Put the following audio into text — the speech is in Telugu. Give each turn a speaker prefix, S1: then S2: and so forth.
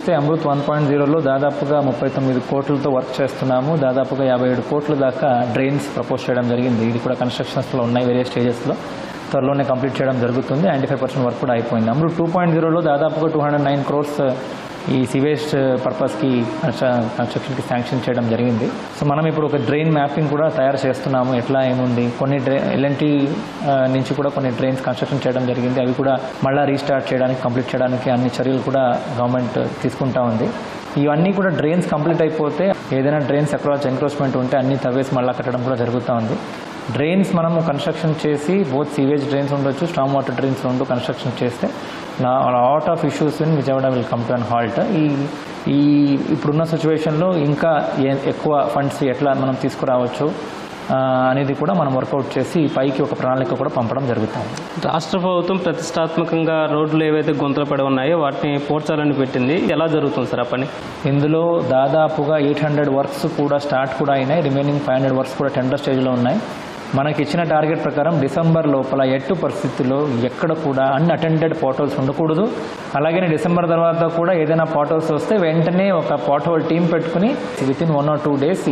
S1: చూస్తే అమృత్ 1.0లో దాదాపుగా 39 కోట్లతో వర్క్ చేస్తున్నాము. దాదాపుగా 57 కోట్ల దాకా డ్రైన్స్ ప్రపోజ్ చేయడం జరిగింది. ఇది కూడా కన్స్ట్రక్షన్స్లో ఉన్నాయి, వేరే స్టేజెస్లో. త్వరలోనే కంప్లీట్ చేయడం జరుగుతుంది. 95% వర్క్ కూడా అయిపోయింది. అమృత్ 2.0లో దాదాపుగా 209 crores ఈ సివేజ్ పర్పస్కి కన్స్ట్రక్షన్కి శాంక్షన్ చేయడం జరిగింది. సో మనం ఇప్పుడు ఒక డ్రైన్ మ్యాపింగ్ కూడా తయారు చేస్తున్నాము. ఎట్లా ఏముంది, కొన్ని ఎల్ఎన్టీ నుంచి కూడా కొన్ని డ్రైన్స్ కన్స్ట్రక్షన్ చేయడం జరిగింది. అవి కూడా మళ్ళీ రీస్టార్ట్ చేయడానికి, కంప్లీట్ చేయడానికి అన్ని చర్యలు కూడా గవర్నమెంట్ తీసుకుంటా ఉంది. ఇవన్నీ కూడా డ్రైన్స్ కంప్లీట్ అయిపోతే ఏదైనా డ్రైన్స్ ఎంక్రోచ్మెంట్ ఉంటే అన్ని తవ్వేసి మళ్ళీ కట్టడం కూడా జరుగుతూ ఉంది. డ్రైన్స్ మనము కన్స్ట్రక్షన్ చేసి బోత్ సీవేజ్ డ్రైన్స్ ఉండొచ్చు, స్టామ్ వాటర్ డ్రైన్స్ ఉంటూ కన్స్ట్రక్షన్ చేస్తే lot of issues in Vijayawada will come to an halt. ఈ ఇప్పుడున్న సిచ్యువేషన్లో ఇంకా ఎక్కువ ఫండ్స్ ఎట్లా మనం తీసుకురావచ్చు అనేది కూడా మనం వర్కౌట్ చేసి పైకి ఒక ప్రణాళిక కూడా పంపడం జరుగుతుంది.
S2: రాష్ట్ర ప్రభుత్వం ప్రతిష్టాత్మకంగా రోడ్లు ఏవైతే గుంతలు పడి ఉన్నాయో వాటిని పూడ్చాలని పెట్టింది. ఎలా జరుగుతుంది సార్ ఆ పని?
S1: ఇందులో దాదాపుగా 800 వర్క్స్ కూడా స్టార్ట్ కూడా అయినాయి. రిమైనింగ్ 500 వర్క్స్ కూడా టెండర్ స్టేజ్లో ఉన్నాయి. మనకి ఇచ్చిన టార్గెట్ ప్రకారం డిసెంబర్ లోపల ఎట్టు పరిస్థితుల్లో ఎక్కడ కూడా అన్అటెండెడ్ పాట్‌హోల్స్ ఉండకూడదు. అలాగే డిసెంబర్ తర్వాత కూడా ఏదైనా పాట్‌హోల్స్ వస్తే వెంటనే ఒక పాట్‌హోల్ టీం పెట్టుకుని వితిన్ 1 or 2 days